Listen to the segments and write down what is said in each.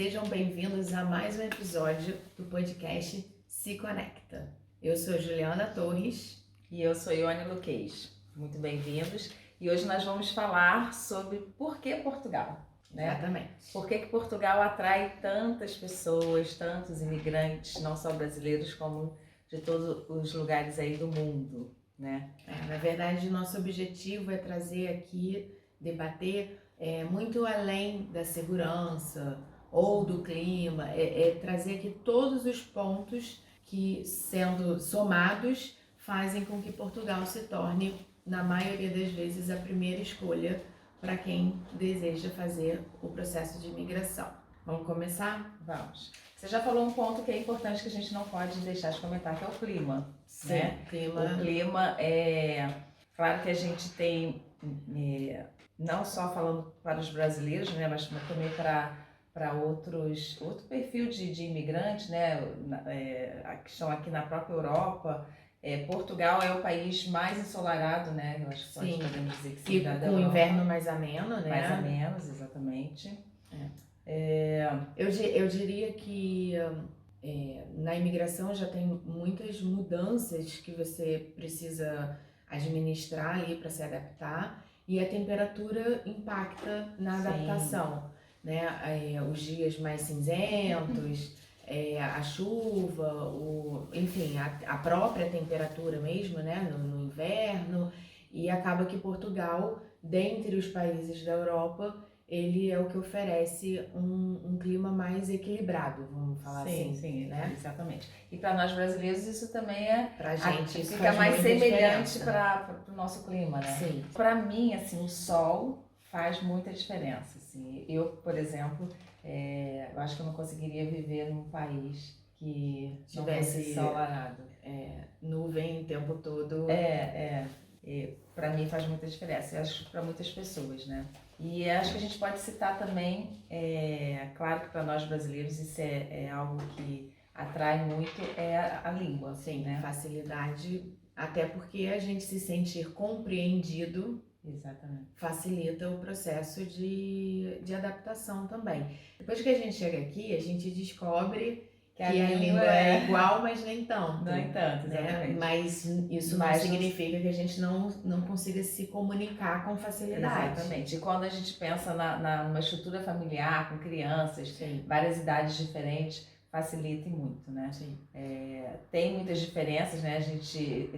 sejam bem-vindos a mais um episódio do podcast Se Conecta. Eu sou Juliana Torres. E eu sou Ione Luquez. Muito bem-vindos. E hoje nós vamos falar sobre por que Portugal, né? Exatamente. Por que Portugal atrai tantas pessoas, tantos imigrantes, não só brasileiros, como de todos os lugares aí do mundo, né? Na verdade, nosso objetivo é trazer aqui, debater muito além da segurança ou do clima, trazer aqui todos os pontos que, sendo somados, fazem com que Portugal se torne, na maioria das vezes, a primeira escolha para quem deseja fazer o processo de imigração. Vamos começar? Vamos. Você já falou um ponto que é importante que a gente não pode deixar de comentar, que é o clima. Sim, né? O clima é... Claro que a gente tem, não só falando para os brasileiros, né, mas também para outro perfil de imigrantes, né, que estão aqui na própria Europa. Portugal é o país mais ensolarado, né? Eu acho que podemos dizer que sim, com o inverno mais ameno, né? Mais ou menos, exatamente. Eu diria que na imigração já tem muitas mudanças que você precisa administrar ali para se adaptar, e a temperatura impacta na adaptação, né? Os dias mais cinzentos, a chuva, enfim, a própria temperatura mesmo, né? No inverno, e acaba que Portugal, dentre os países da Europa, ele é o que oferece um clima mais equilibrado, vamos falar assim. Sim, né? Exatamente. E para nós brasileiros isso também pra gente isso fica mais semelhante para o nosso clima, né? Sim. Para mim, assim, o sol faz muita diferença. Assim. Eu, por exemplo, eu acho que eu não conseguiria viver num país que tivesse ensolarado. Nuvem o tempo todo. Para mim faz muita diferença. Eu acho para muitas pessoas, né? E acho que a gente pode citar também, claro que para nós brasileiros isso é algo que atrai muito, a língua. Sim, né? Facilidade, até porque a gente se sentir compreendido. Exatamente. Facilita o processo de adaptação também. Depois que a gente chega aqui, a gente descobre que a língua é igual, mas nem tanto. Nem tanto, exatamente. Né? Mas isso não significa que a gente não consiga se comunicar com facilidade. Exatamente. E quando a gente pensa numa estrutura familiar, com crianças, várias idades diferentes, facilita muito, né? Sim. Tem muitas diferenças, né? A gente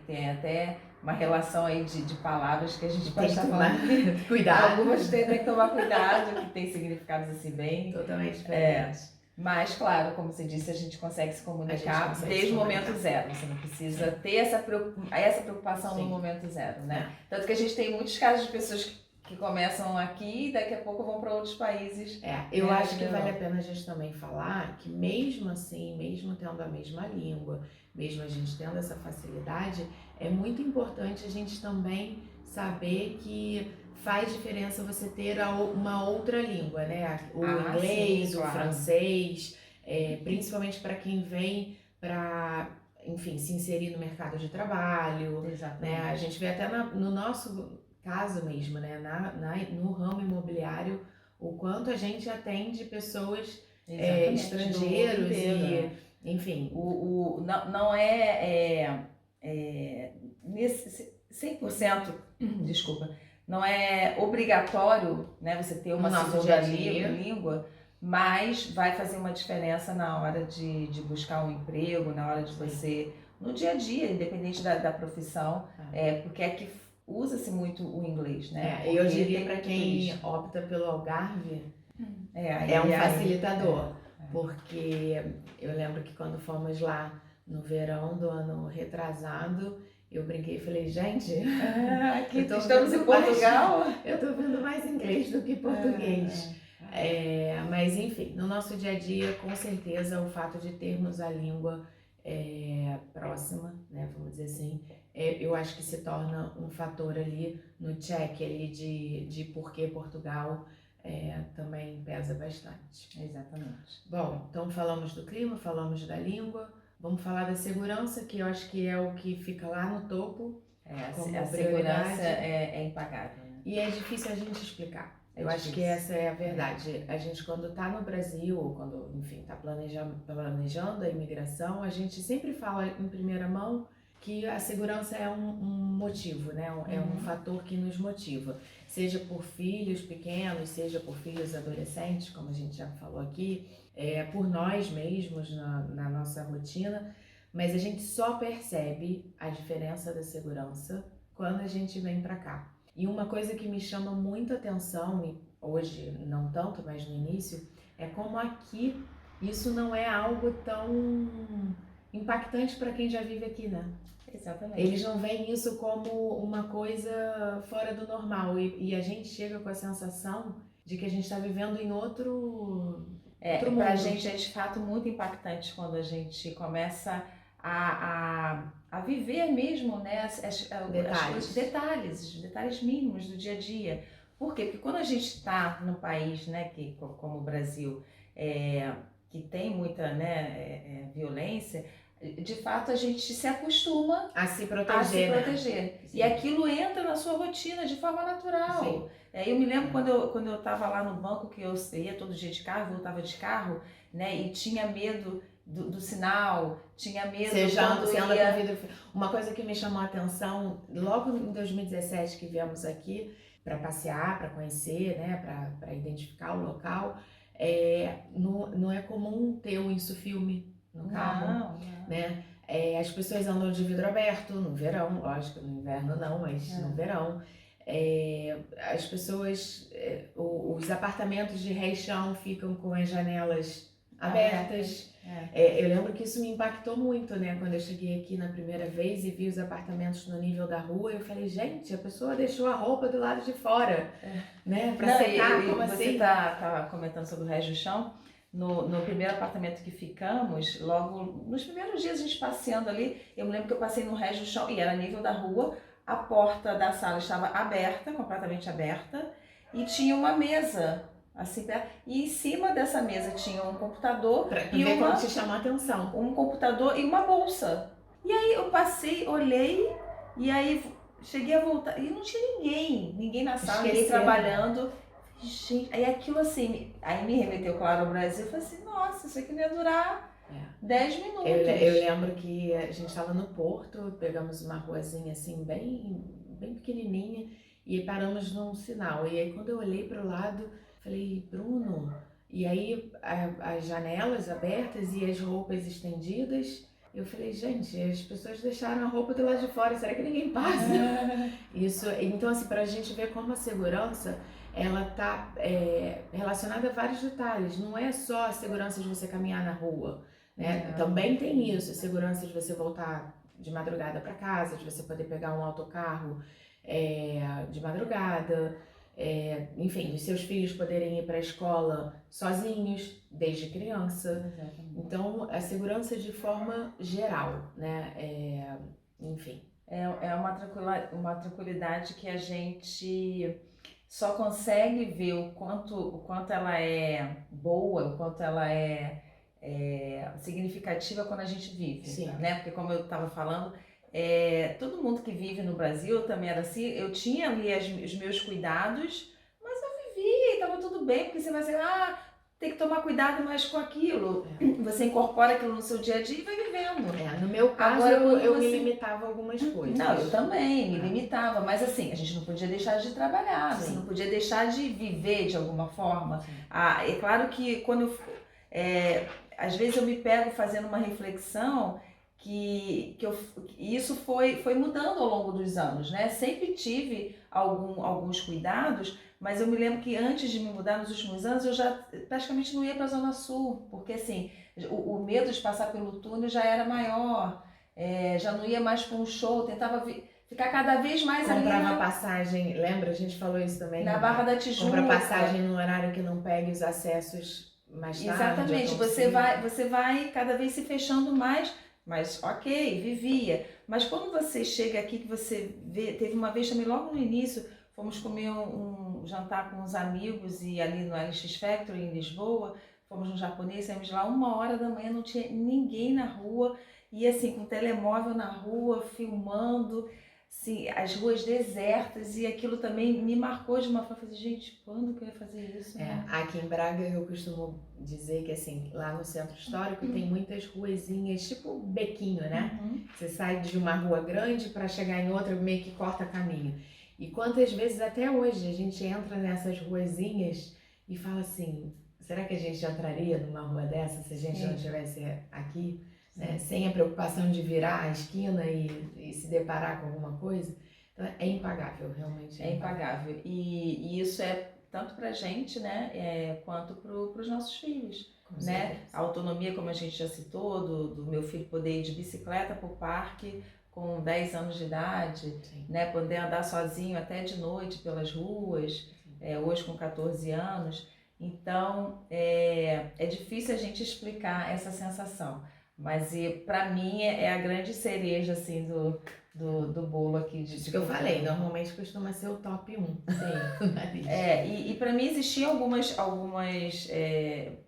tem até uma relação aí de palavras que a gente pode estar falando. Cuidado. Algumas tem que tomar cuidado, que tem significados assim bem... Totalmente diferentes. Mas, claro, como você disse, a gente consegue se comunicar desde o momento zero. Você não precisa ter essa preocupação no momento zero, né? Tanto que a gente tem muitos casos de pessoas que começam aqui e daqui a pouco vão para outros países. Eu acho que vale a pena a gente também falar que mesmo assim, mesmo tendo a mesma língua, mesmo a gente tendo essa facilidade, é muito importante a gente também saber que faz diferença você ter uma outra língua, né? O inglês, o francês, principalmente para quem vem para, enfim, se inserir no mercado de trabalho. Exatamente. Né? A gente vê até no nosso caso mesmo, né? No ramo imobiliário, o quanto a gente atende pessoas estrangeiros e, enfim. Não nesse 100%, desculpa, não é obrigatório, né, você ter uma segunda língua, mas vai fazer uma diferença na hora de buscar um emprego, na hora de você, no dia a dia, independente da profissão, porque aqui usa-se muito o inglês, né? Eu diria para quem opta pelo Algarve, é um facilitador, porque eu lembro que quando fomos lá no verão do ano retrasado, eu brinquei e falei, gente, aqui estamos em Portugal. Eu tô vendo mais inglês do que português. Mas enfim, no nosso dia a dia, com certeza, o fato de termos a língua próxima, né, vamos dizer assim, eu acho que se torna um fator ali no check ali de por que Portugal também pesa bastante. Exatamente. Bom, então falamos do clima, falamos da língua. Vamos falar da segurança, que eu acho que é o que fica lá no topo. A segurança é impagável. Né? E é difícil a gente explicar. Eu acho que essa é a verdade. A gente, quando está no Brasil, ou quando, enfim, está planejando a imigração, a gente sempre fala em primeira mão que a segurança é um motivo, né? É um fator que nos motiva. Seja por filhos pequenos, seja por filhos adolescentes, como a gente já falou aqui, por nós mesmos na nossa rotina, mas a gente só percebe a diferença da segurança quando a gente vem para cá. E uma coisa que me chama muita atenção, e hoje não tanto, mas no início, é como aqui isso não é algo tão impactante para quem já vive aqui, né? Exatamente. Eles não veem isso como uma coisa fora do normal e a gente chega com a sensação de que a gente está vivendo em outro mundo. Pra gente é de fato muito impactante quando a gente começa a viver mesmo, né, os detalhes mínimos do dia a dia. Por quê? Porque quando a gente está num país, né, como o Brasil, que tem muita, né, violência, de fato a gente se acostuma a se proteger. Né? E aquilo entra na sua rotina de forma natural. Sim. Eu me lembro quando eu estava lá no banco, que eu ia todo dia de carro, voltava de carro, né, e tinha medo do sinal, tinha medo Uma coisa que me chamou a atenção, logo em 2017 que viemos aqui para passear, para conhecer, né, para identificar o local, não é comum ter um insufilme no carro, não. Né? As pessoas andam de vidro aberto no verão, lógico, no inverno não, mas no verão. As pessoas, os apartamentos de rechão ficam com as janelas abertas. Eu lembro que isso me impactou muito, né? Quando eu cheguei aqui na primeira vez e vi os apartamentos no nível da rua, eu falei, gente, a pessoa deixou a roupa do lado de fora, né? Pra secar, como assim? Você tá comentando sobre o resto do chão. No primeiro apartamento que ficamos, logo nos primeiros dias a gente passeando ali, eu me lembro que eu passei no resto do chão e era nível da rua, a porta da sala estava aberta, completamente aberta, e tinha uma mesa assim perto, e em cima dessa mesa tinha um computador e como te chamou a atenção. Um computador e uma bolsa. E aí eu passei, olhei, e aí cheguei a voltar, e não tinha ninguém na sala, ninguém trabalhando. Gente, aí aquilo assim, aí me remeteu, claro, ao Brasil, eu falei assim, nossa, isso aqui não ia durar 10 minutos. Eu lembro que a gente estava no Porto, pegamos uma ruazinha assim, bem pequenininha, e paramos num sinal. E aí quando eu olhei para o lado, falei, Bruno, e aí as janelas abertas e as roupas estendidas, eu falei, gente, as pessoas deixaram a roupa do lado de fora, será que ninguém passa? Isso, então assim, para a gente ver como a segurança ela está relacionada a vários detalhes. Não é só a segurança de você caminhar na rua, né? Também tem isso, a segurança de você voltar de madrugada para casa, de você poder pegar um autocarro de madrugada, enfim, dos seus filhos poderem ir para a escola sozinhos, desde criança. Exatamente. Então, a segurança de forma geral, né? Enfim. É uma tranquilidade que a gente só consegue ver o quanto ela é boa, o quanto ela é significativa quando a gente vive. Sim. Né? Porque como eu estava falando, todo mundo que vive no Brasil também era assim, eu tinha ali os meus cuidados, mas eu vivia e estava tudo bem, porque você vai dizer, tem que tomar cuidado mais com aquilo. Você incorpora aquilo no seu dia a dia e vai vivendo. No meu caso, eu me limitava a algumas coisas. Não, eu também me limitava, mas assim, a gente não podia deixar de trabalhar, você não podia deixar de viver de alguma forma. É claro que quando às vezes eu me pego fazendo uma reflexão que isso foi mudando ao longo dos anos, né? Sempre tive alguns cuidados, mas eu me lembro que antes de me mudar nos últimos anos, eu já praticamente não ia para a Zona Sul, porque assim, o medo de passar pelo túnel já era maior, já não ia mais para um show, tentava ficar cada vez mais ali. Comprava passagem, lembra? A gente falou isso também. Na Barra da Tijuca. Compra passagem no horário que não pegue os acessos mais tarde. Exatamente, você vai cada vez se fechando mais. Mas ok, vivia. Mas quando você chega aqui, que você vê, teve uma vez também logo no início, fomos comer um jantar com uns amigos e ali no LX Factory em Lisboa, fomos no japonês, saímos lá 1h da manhã, não tinha ninguém na rua, e assim, com telemóvel na rua, filmando, sim, as ruas desertas, e aquilo também me marcou de uma forma, eu falei, gente, quando que eu ia fazer isso? Né? Aqui em Braga eu costumo dizer que assim, lá no centro histórico tem muitas ruazinhas, tipo bequinho, né? Uhum. Você sai de uma rua grande para chegar em outra, meio que corta caminho. E quantas vezes até hoje a gente entra nessas ruazinhas e fala assim, será que a gente entraria numa rua dessa se a gente Sim. não estivesse aqui? Né? Sim. Sem a preocupação de virar a esquina e se deparar com alguma coisa? Então é impagável, realmente É impagável. E isso é tanto pra gente, né, quanto pros nossos filhos. Com Né? certeza. A autonomia, como a gente já citou, do meu filho poder ir de bicicleta pro parque com 10 anos de idade, Sim. né, poder andar sozinho até de noite pelas ruas, hoje com 14 anos. Então, é difícil a gente explicar essa sensação, mas para mim é a grande cereja assim, do bolo aqui de Isso que eu falei, normalmente costuma ser o top 1. Sim. E para mim existiam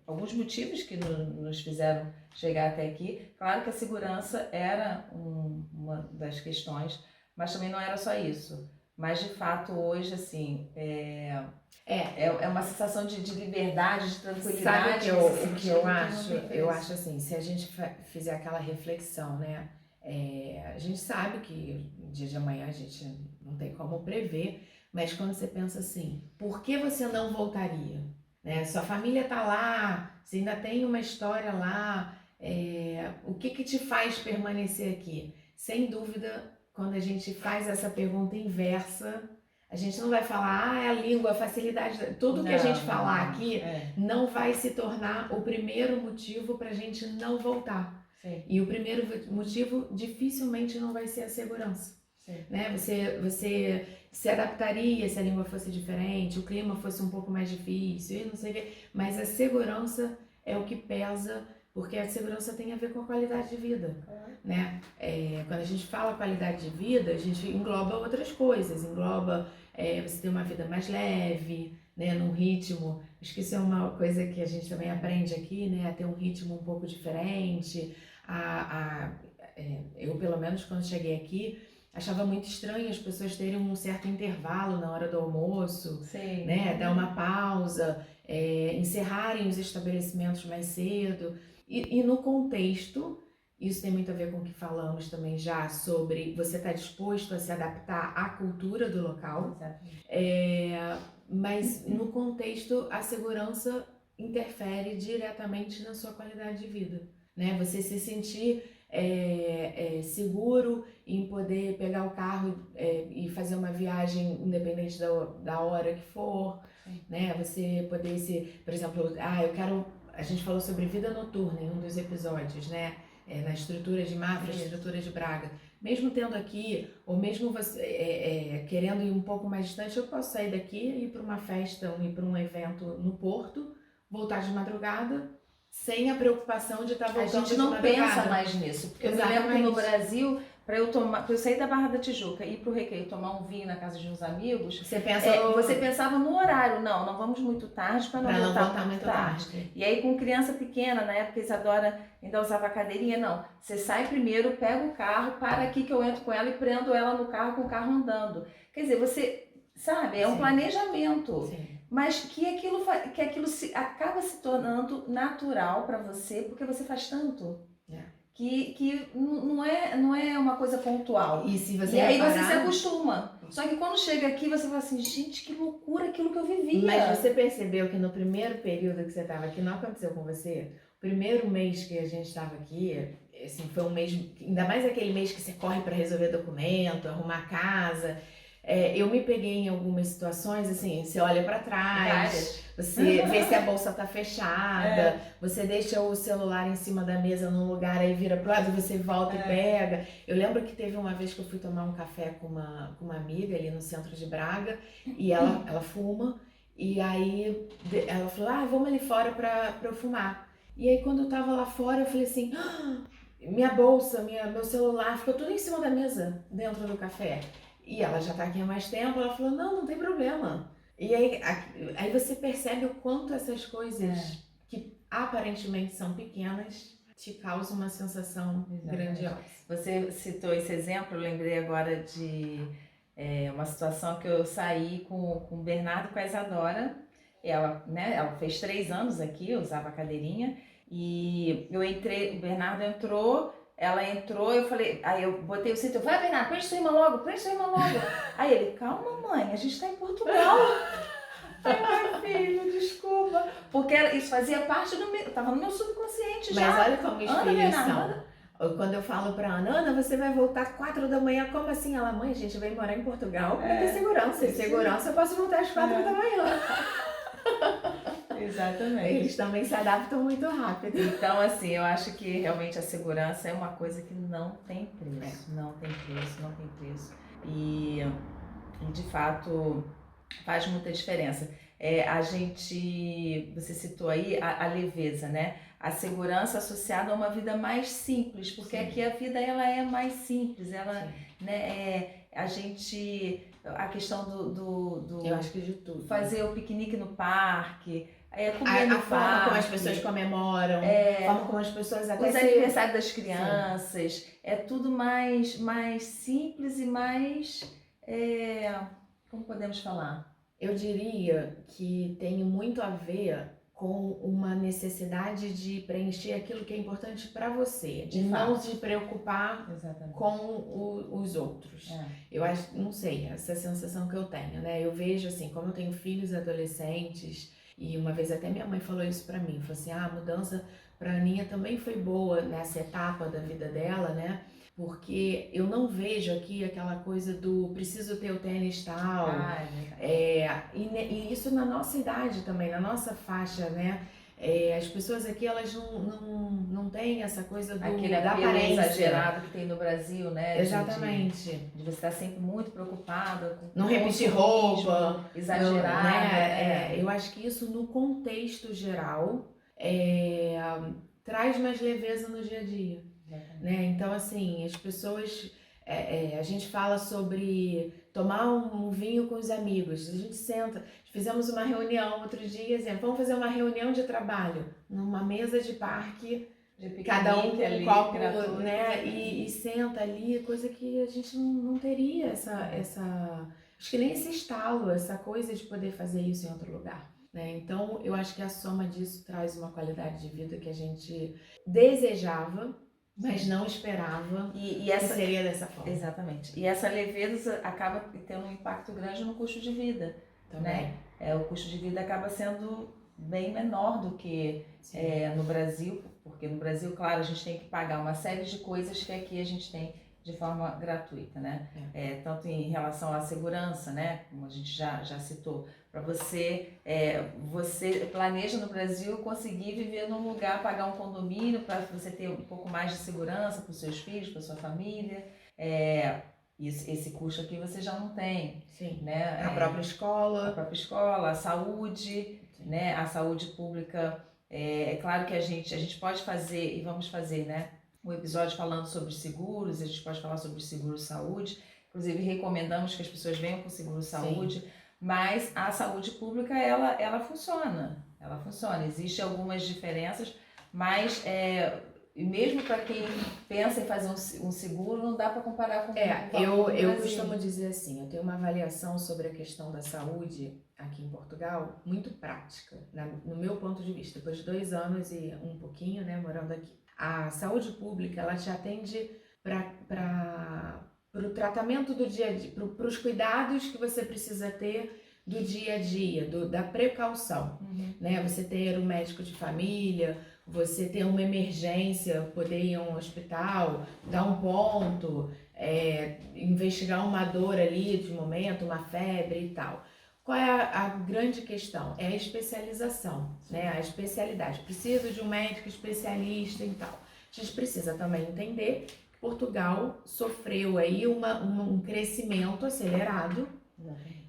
alguns motivos que nos fizeram chegar até aqui. Claro que a segurança era uma das questões, mas também não era só isso. Mas de fato hoje, assim, é uma sensação de liberdade, de tranquilidade. Sabe o que eu acho? Eu acho assim, se a gente fizer aquela reflexão, né? A gente sabe que no dia de amanhã a gente não tem como prever, mas quando você pensa assim, por que você não voltaria? Né? Sua família tá lá, você ainda tem uma história lá, o que te faz permanecer aqui? Sem dúvida, quando a gente faz essa pergunta inversa, a gente não vai falar, é a língua, a facilidade, tudo que a gente falar aqui não vai se tornar o primeiro motivo para a gente não voltar. Sim. E o primeiro motivo dificilmente não vai ser a segurança. Sim. Né? Você se adaptaria se a língua fosse diferente, o clima fosse um pouco mais difícil, não sei o quê, mas a segurança é o que pesa, porque a segurança tem a ver com a qualidade de vida. Né? Quando a gente fala qualidade de vida, a gente engloba outras coisas, engloba você ter uma vida mais leve, né, num ritmo, acho que isso é uma coisa que a gente também aprende aqui, né, a ter um ritmo um pouco diferente, eu pelo menos quando cheguei aqui, achava muito estranho as pessoas terem um certo intervalo na hora do almoço, Sim. Né, dar uma pausa, encerrarem os estabelecimentos mais cedo, e no contexto, isso tem muito a ver com o que falamos também já sobre você estar disposto a se adaptar à cultura do local. Mas no contexto, a segurança interfere diretamente na sua qualidade de vida. Né? Você se sentir seguro em poder pegar o carro e fazer uma viagem independente da hora que for. Né? Você poder por exemplo, a gente falou sobre vida noturna em um dos episódios, né? Na estrutura de Mafra, estrutura de Braga. Mesmo tendo aqui, ou mesmo você querendo ir um pouco mais distante, eu posso sair daqui e ir para uma festa, ir para um evento no Porto, voltar de madrugada, sem a preocupação de estar voltando de madrugada. A gente não pensa mais nisso, porque Exatamente. eu lembro que no Brasil, para eu sair da Barra da Tijuca e ir pro Recreio tomar um vinho na casa de uns amigos, você pensava no horário, não vamos muito tarde para não voltar muito tarde. E aí com criança pequena, na época Isadora ainda usava cadeirinha, não, você sai primeiro, pega o carro, para aqui que eu entro com ela e prendo ela no carro com o carro andando. Quer dizer, você sabe, um planejamento. Sim. Mas que aquilo acaba se tornando natural para você, porque você faz tanto. Que não é uma coisa pontual. E aí você se acostuma. Só que quando chega aqui, você fala assim, gente, que loucura aquilo que eu vivia. Mas você percebeu que no primeiro período que você estava aqui, não aconteceu com você? O primeiro mês que a gente estava aqui, assim, foi um mês, ainda mais aquele mês que você corre para resolver documento, arrumar casa. Eu me peguei em algumas situações, assim, você olha para trás, você vê se a bolsa tá fechada, você deixa o celular em cima da mesa num lugar, aí vira pro lado, você volta e pega. Eu lembro que teve uma vez que eu fui tomar um café com uma amiga ali no centro de Braga, e ela fuma, e aí ela falou, vamos ali fora pra eu fumar. E aí quando eu tava lá fora, eu falei assim, minha bolsa, meu celular, ficou tudo em cima da mesa, dentro do café. E ela já tá aqui há mais tempo, ela falou, não tem problema. E aí você percebe o quanto essas coisas que aparentemente são pequenas te causa uma sensação grandiosa. Você citou esse exemplo, eu lembrei agora de uma situação que eu saí com o Bernardo e com a Isadora. Ela fez 3 anos aqui, eu usava a cadeirinha, e eu entrei, o Bernardo entrou, ela entrou, eu falei, aí eu botei o cinto, eu falei, Bernardo, prende sua irmã logo. Aí ele, calma mãe, a gente tá em Portugal. Ai, filho, desculpa. Porque isso fazia parte do meu, tava no meu subconsciente já. Mas olha como os filhos são. Quando eu falo pra Ana, você vai voltar 4 da manhã, como assim? Ela, mãe, a gente vai morar em Portugal pra ter segurança. E segurança eu posso voltar às 4 da manhã. Exatamente. Eles também se adaptam muito rápido. Então, assim, eu acho que realmente a segurança é uma coisa que não tem preço. Não tem preço. E de fato, faz muita diferença. Você citou aí a leveza, né? A segurança associada a uma vida mais simples, porque aqui a vida ela é mais simples, a questão do eu acho que de tudo. Fazer o piquenique no parque, comer no a forma como as pessoas comemoram, a forma como as pessoas até os aniversários das crianças, é tudo mais simples e mais, como podemos falar? Eu diria que tem muito a ver com uma necessidade de preencher aquilo que é importante para você, de não se preocupar com os outros. Eu acho, não sei, essa sensação que eu tenho, né? Eu vejo assim, como eu tenho filhos adolescentes, e uma vez até minha mãe falou isso para mim, falou assim, a mudança para a Aninha também foi boa nessa etapa da vida dela, né? Porque eu não vejo aqui aquela coisa do preciso ter o tênis tal, e isso na nossa idade também, na nossa faixa, né? As pessoas aqui, elas não têm essa coisa da aparência exagerado que tem no Brasil, né? Exatamente. De você estar sempre muito preocupada com não repetir roupa, exagerada. Eu acho que isso no contexto geral traz mais leveza no dia a dia. Né? Então, assim, as pessoas, a gente fala sobre tomar um vinho com os amigos, a gente senta, fizemos uma reunião outro dia, vamos fazer uma reunião de trabalho, numa mesa de parque, cada um com um copo, né? E senta ali, coisa que a gente não teria acho que nem esse estalo, essa coisa de poder fazer isso em outro lugar. Então, eu acho que a soma disso traz uma qualidade de vida que a gente desejava, mas não esperava que seria dessa forma. Exatamente. E essa leveza acaba tendo um impacto grande no custo de vida. Também. Né? O custo de vida acaba sendo bem menor do que no Brasil, porque no Brasil, claro, a gente tem que pagar uma série de coisas que aqui a gente tem de forma gratuita, né? Tanto em relação à segurança, né? Como a gente já citou, para você planeja no Brasil conseguir viver num lugar, pagar um condomínio para você ter um pouco mais de segurança para os seus filhos, para sua família. Esse custo aqui você já não tem. Sim. Né? A própria escola, a saúde, né? A saúde pública. É claro que a gente pode fazer e vamos fazer, né? Um episódio falando sobre seguros, a gente pode falar sobre seguro-saúde, inclusive recomendamos que as pessoas venham com seguro-saúde, mas a saúde pública, ela funciona, existem algumas diferenças, mas mesmo para quem pensa em fazer um seguro, não dá para comparar com eu costumo dizer assim, eu tenho uma avaliação sobre a questão da saúde aqui em Portugal, muito prática, no meu ponto de vista, depois de 2 anos e um pouquinho, né, morando aqui. A saúde pública, ela te atende para o tratamento do dia a dia, para os cuidados que você precisa ter do dia a dia, da precaução, né? Você ter um médico de família, você ter uma emergência, poder ir a um hospital, dar um ponto, investigar uma dor ali de momento, uma febre e tal. Qual é a grande questão? É a especialização, né? A especialidade. Preciso de um médico especialista e tal. A gente precisa também entender que Portugal sofreu aí um crescimento acelerado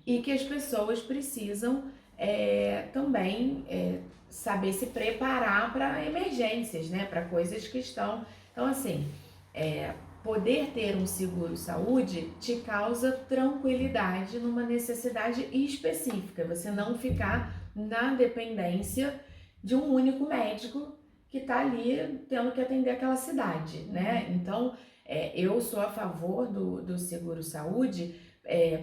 e que as pessoas precisam também saber se preparar para emergências, né? Para coisas que estão... Então, assim, poder ter um seguro-saúde te causa tranquilidade numa necessidade específica. Você não ficar na dependência de um único médico que está ali tendo que atender aquela cidade, né? Então, eu sou a favor do seguro-saúde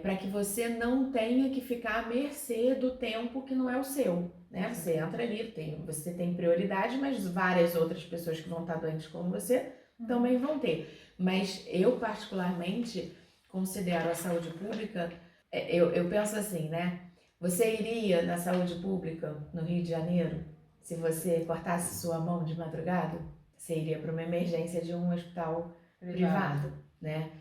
para que você não tenha que ficar à mercê do tempo que não é o seu, né? Você entra ali, você tem prioridade, mas várias outras pessoas que vão estar doentes como você também vão ter. Mas eu, particularmente, considero a saúde pública, eu penso assim, né? Você iria na saúde pública no Rio de Janeiro se você cortasse sua mão de madrugada? Você iria para uma emergência de um hospital privado, né?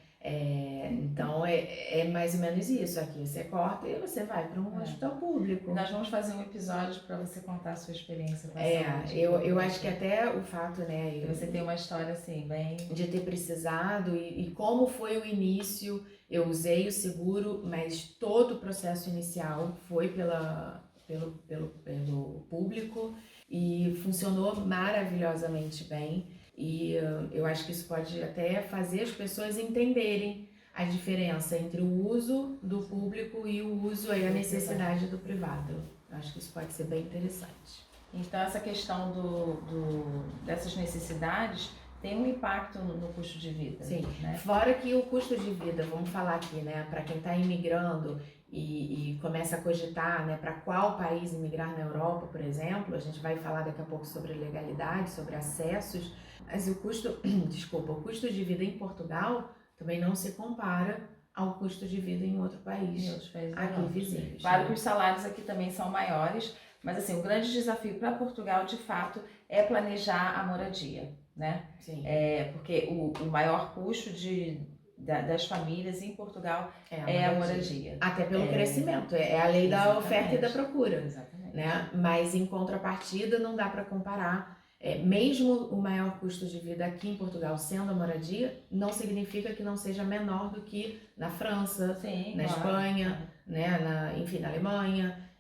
Então é mais ou menos isso. Aqui você corta e você vai para um hospital público. Nós vamos fazer um episódio para você contar a sua experiência com a saúde. Eu acho que até o fato, né? Que você tem uma história assim, bem... De ter precisado e como foi o início. Eu usei o seguro, mas todo o processo inicial foi pelo público e funcionou maravilhosamente bem. E eu acho que isso pode até fazer as pessoas entenderem a diferença entre o uso do público e o uso e a necessidade do privado. Eu acho que isso pode ser bem interessante. Então, essa questão dessas necessidades tem um impacto no custo de vida. Sim, né? Fora que o custo de vida, vamos falar aqui, né, para quem está imigrando e começa a cogitar, né, para qual país imigrar na Europa, por exemplo, a gente vai falar daqui a pouco sobre legalidade, sobre acessos, mas o custo, o custo de vida em Portugal também não se compara ao custo de vida em outro país, aqui vizinhos. Claro que os salários aqui também são maiores, mas assim, o grande desafio para Portugal, de fato, é planejar a moradia, né? Sim. Porque o maior custo das famílias em Portugal é a moradia. Até pelo crescimento, é a lei da oferta e da procura. Exatamente. Né? Mas em contrapartida não dá para comparar. Mesmo o maior custo de vida aqui em Portugal sendo a moradia, não significa que não seja menor do que na França, Sim, na Espanha, né? Enfim, na Alemanha,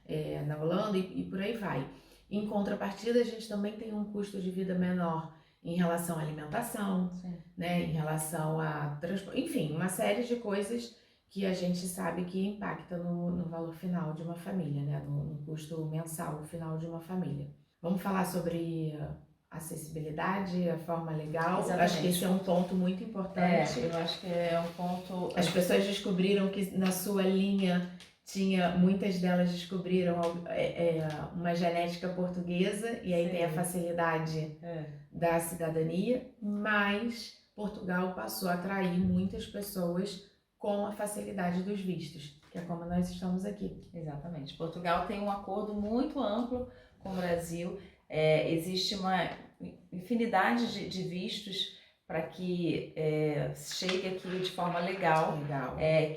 na Holanda e por aí vai. Em contrapartida, a gente também tem um custo de vida menor em relação à alimentação, né? Em relação a transporte, enfim, uma série de coisas que a gente sabe que impacta no valor final de uma família, né? No custo mensal final de uma família. Vamos falar sobre acessibilidade, a forma legal. Exatamente. Acho que esse é um ponto muito importante. Eu acho que é um ponto... As pessoas descobriram que na sua linha muitas delas descobriram uma genética portuguesa e aí tem a facilidade da cidadania, mas Portugal passou a atrair muitas pessoas com a facilidade dos vistos, que é como nós estamos aqui. Exatamente. Portugal tem um acordo muito amplo com o Brasil. Existe uma infinidade de vistos para que chegue aqui de forma legal.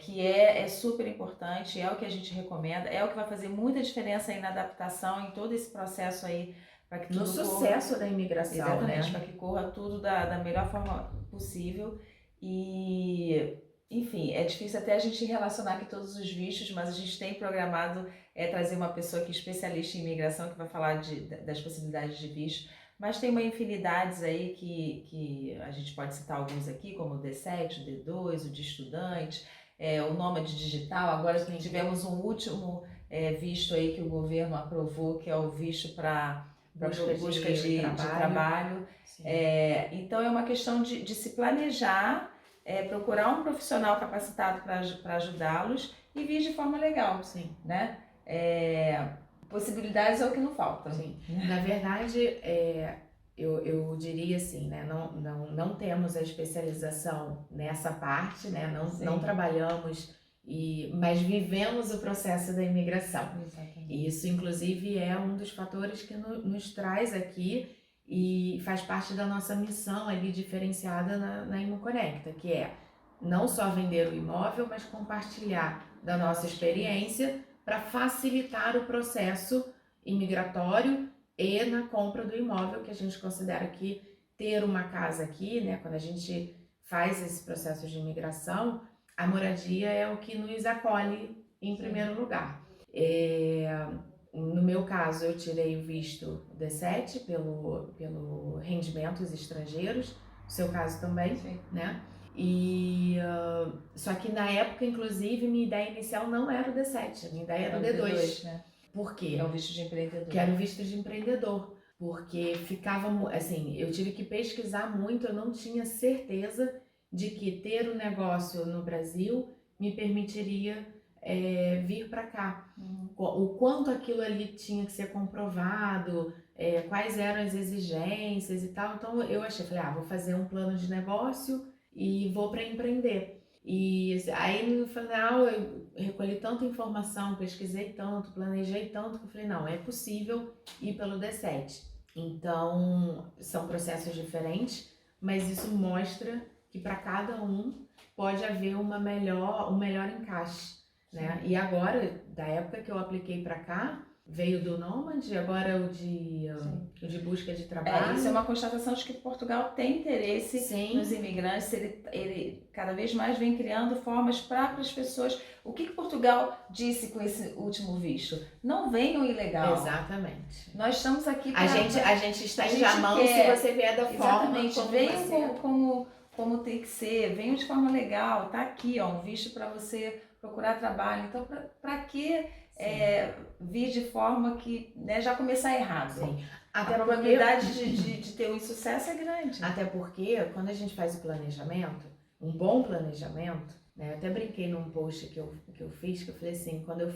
Que é super importante, é o que a gente recomenda, é o que vai fazer muita diferença aí na adaptação, em todo esse processo aí, para que tudo no sucesso da imigração, exatamente, né? para que corra tudo da melhor forma possível. E enfim, é difícil até a gente relacionar aqui todos os vistos, mas a gente tem programado trazer uma pessoa aqui especialista em imigração que vai falar das possibilidades de visto. Mas tem uma infinidade aí que a gente pode citar alguns aqui, como o D7, o D2, o de estudante, o nômade digital. Agora tivemos um último visto aí que o governo aprovou, que é o visto para busca de trabalho. Então é uma questão de se planejar, procurar um profissional capacitado para ajudá-los e vir de forma legal, né? Possibilidades é o que não falta. Sim. Na verdade, eu diria assim, né? Não temos a especialização nessa parte, né? Não trabalhamos, mas vivemos o processo da imigração. Exatamente. E isso, inclusive, é um dos fatores que nos traz aqui e faz parte da nossa missão ali diferenciada na ImoConecta, que é não só vender o imóvel, mas compartilhar da nossa experiência para facilitar o processo imigratório e na compra do imóvel, que a gente considera que ter uma casa aqui, né, quando a gente faz esse processo de imigração, a moradia é o que nos acolhe em primeiro lugar. No meu caso, eu tirei o visto D7 pelo rendimentos estrangeiros, no seu caso também, né? Só que na época, inclusive, minha ideia inicial não era o D7, minha ideia era o D2. Né? Por quê? É o visto de empreendedor. Que era o visto de empreendedor. porque ficava, assim, eu tive que pesquisar muito, eu não tinha certeza de que ter o negócio no Brasil me permitiria vir para cá. O quanto aquilo ali tinha que ser comprovado, quais eram as exigências e tal. Então eu falei, vou fazer um plano de negócio e vou para empreender. E aí no final eu recolhi tanta informação, pesquisei tanto, planejei tanto, que eu falei, não, é possível ir pelo D7. Então são processos diferentes, mas isso mostra que para cada um pode haver um melhor encaixe, né? E agora, da época que eu apliquei para cá, veio do Nômade, agora o de busca de trabalho. Isso é uma constatação de que Portugal tem interesse nos imigrantes, ele cada vez mais vem criando formas para as pessoas. O que Portugal disse com esse último visto? Não venham ilegal. Exatamente. Nós estamos aqui para... A gente estende a mão se você vier da forma como venham como tem que ser, venham de forma legal, tá aqui, ó, um visto para você procurar trabalho. Então, para que vir de forma que, né, já começar errado? Sim. Até a probabilidade de ter um insucesso é grande. Até porque, quando a gente faz o planejamento, um bom planejamento, né, eu até brinquei num post que eu fiz, que eu falei assim, quando eu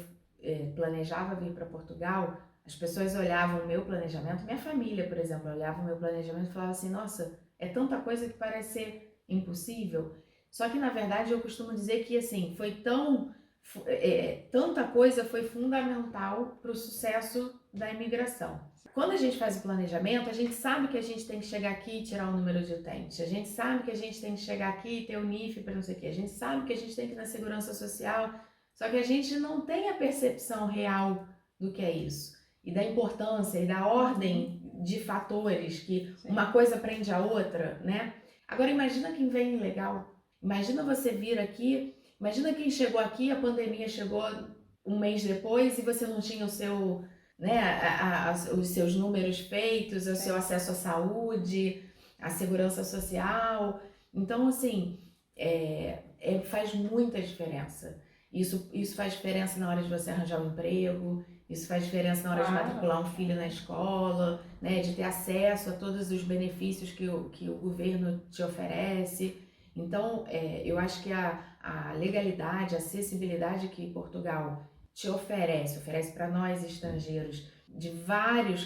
planejava vir para Portugal, as pessoas olhavam o meu planejamento, minha família, por exemplo, olhava o meu planejamento e falava assim, nossa, é tanta coisa que parece ser impossível. Só que, na verdade, eu costumo dizer que, assim, tanta coisa foi fundamental para o sucesso da imigração. Quando a gente faz o planejamento, a gente sabe que a gente tem que chegar aqui e tirar o número de utente. A gente sabe que a gente tem que chegar aqui e ter o NIF para não sei o quê. A gente sabe que a gente tem que ir na segurança social. Só que a gente não tem a percepção real do que é isso. E da importância e da ordem de fatores, que uma coisa prende a outra, né? Agora imagina quem vem ilegal. Imagina você vir aqui, imagina quem chegou aqui, a pandemia chegou um mês depois e você não tinha o seu, né, os seus números feitos, o seu acesso à saúde, à segurança social. Então, assim, faz muita diferença. Isso faz diferença na hora de você arranjar um emprego, isso faz diferença na hora de matricular um filho na escola, né, de ter acesso a todos os benefícios que o governo te oferece. Então, eu acho que a legalidade, a acessibilidade que Portugal te oferece para nós estrangeiros em vários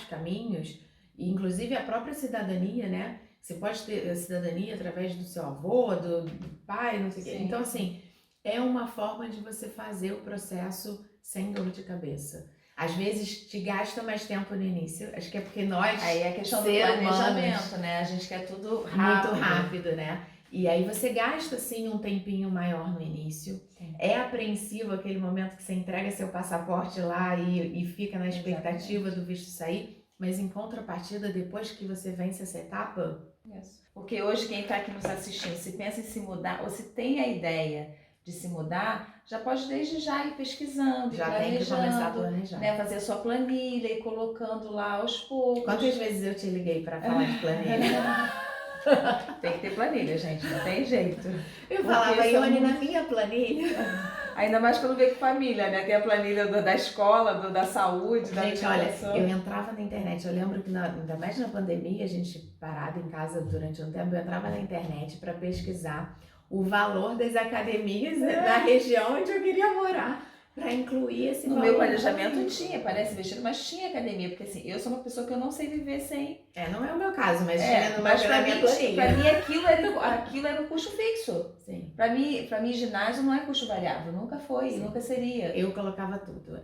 caminhos, e inclusive a própria cidadania, né? Você pode ter a cidadania através do seu avô, do pai, não sei o quê. Então, assim, é uma forma de você fazer o processo sem dor de cabeça. Às vezes te gasta mais tempo no início, acho que é porque nós, aí é questão do planejamento, né? A gente quer tudo rápido. Muito rápido, né? E aí você gasta, sim, um tempinho maior no início. Sim. É apreensivo aquele momento que você entrega seu passaporte lá e fica na expectativa do visto sair, mas em contrapartida, depois que você vence essa etapa... Isso. Porque hoje quem está aqui nos assistindo, se pensa em se mudar, ou se tem a ideia de se mudar, já pode desde já ir pesquisando, já tem que começar a planejar, né, fazer a sua planilha e colocando lá aos poucos. Quantas vezes eu te liguei para falar de planilha? Tem que ter planilha, gente, não tem jeito. Eu falava, Ione, na minha planilha. Ainda mais quando vem com família, né? Tem a planilha da escola, da saúde, da alimentação. Olha, eu entrava na internet, eu lembro que ainda mais na pandemia, a gente parado em casa durante um tempo, eu entrava na internet para pesquisar o valor das academias na região onde eu queria morar, para incluir esse valor. No meu planejamento tinha, parece vestido, mas tinha academia, porque assim, eu sou uma pessoa que eu não sei viver sem. Não é o meu caso, mas tinha no meu planilha. Pra mim aquilo era um custo fixo. Sim. Pra mim ginásio não é custo variável, nunca foi, sim, nunca seria. Eu colocava tudo.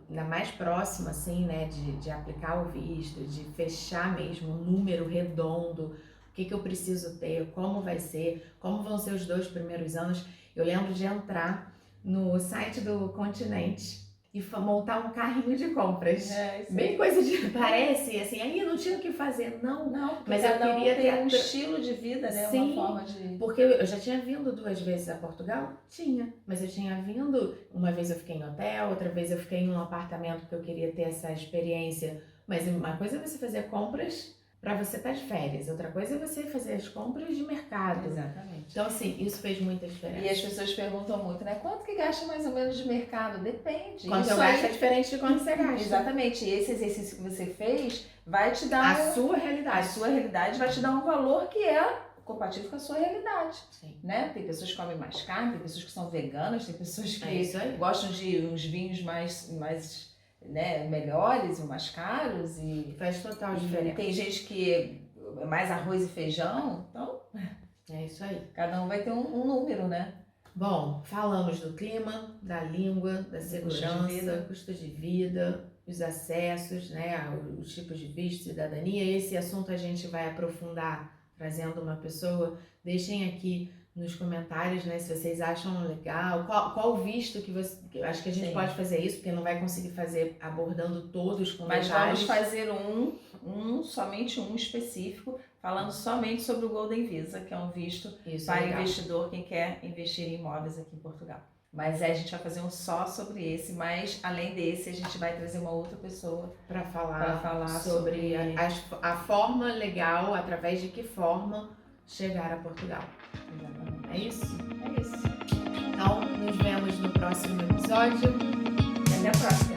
Na mais próxima, assim, né, de aplicar o visto, de fechar mesmo um número redondo, o que eu preciso ter, como vai ser, como vão ser os 2 primeiros anos. Eu lembro de entrar no site do Continente e montar um carrinho de compras. Bem coisa de... Parece, assim, aí eu não tinha o que fazer. Não, mas eu queria ter um estilo de vida, né? Sim, uma forma de... porque eu já tinha vindo 2 vezes a Portugal? Tinha, mas eu tinha vindo, uma vez eu fiquei em hotel, outra vez eu fiquei em um apartamento porque eu queria ter essa experiência. Mas uma coisa é você fazer compras para você estar de férias. Outra coisa é você fazer as compras de mercado. Exatamente. Então, assim, isso fez muita diferença. E as pessoas perguntam muito, né? Quanto que gasta mais ou menos de mercado? Depende. Quanto Isso eu gasto aí- é diferente de quanto você gasta. Exatamente. E esse exercício que você fez vai te dar A sua realidade. a sua realidade, vai te dar um valor que é compatível com a sua realidade, Sim. né? Tem pessoas que comem mais carne, tem pessoas que são veganas, tem pessoas que É isso aí. gostam de uns vinhos mais né, melhores ou mais caros e Faz total e diferença. tem gente que é mais arroz e feijão, então É isso aí. cada um vai ter um número, né? Bom, falamos do clima, da língua, da segurança, custo de vida, os acessos, né, os tipos de visto, cidadania. Esse assunto a gente vai aprofundar trazendo uma pessoa. Deixem aqui nos comentários, né, se vocês acham legal, qual visto que você... Acho que a gente Sim. pode fazer isso, porque não vai conseguir fazer abordando todos com Mas detalhes. vamos fazer somente um específico, falando somente sobre o Golden Visa, que é um visto Isso, para legal. investidor, quem quer investir em imóveis aqui em Portugal. Mas a gente vai fazer um só sobre esse, mas além desse a gente vai trazer uma outra pessoa Para falar sobre sobre- a forma legal, através de que forma chegar a Portugal. Exatamente. É isso? É isso. Então, nos vemos no próximo episódio. Até a próxima.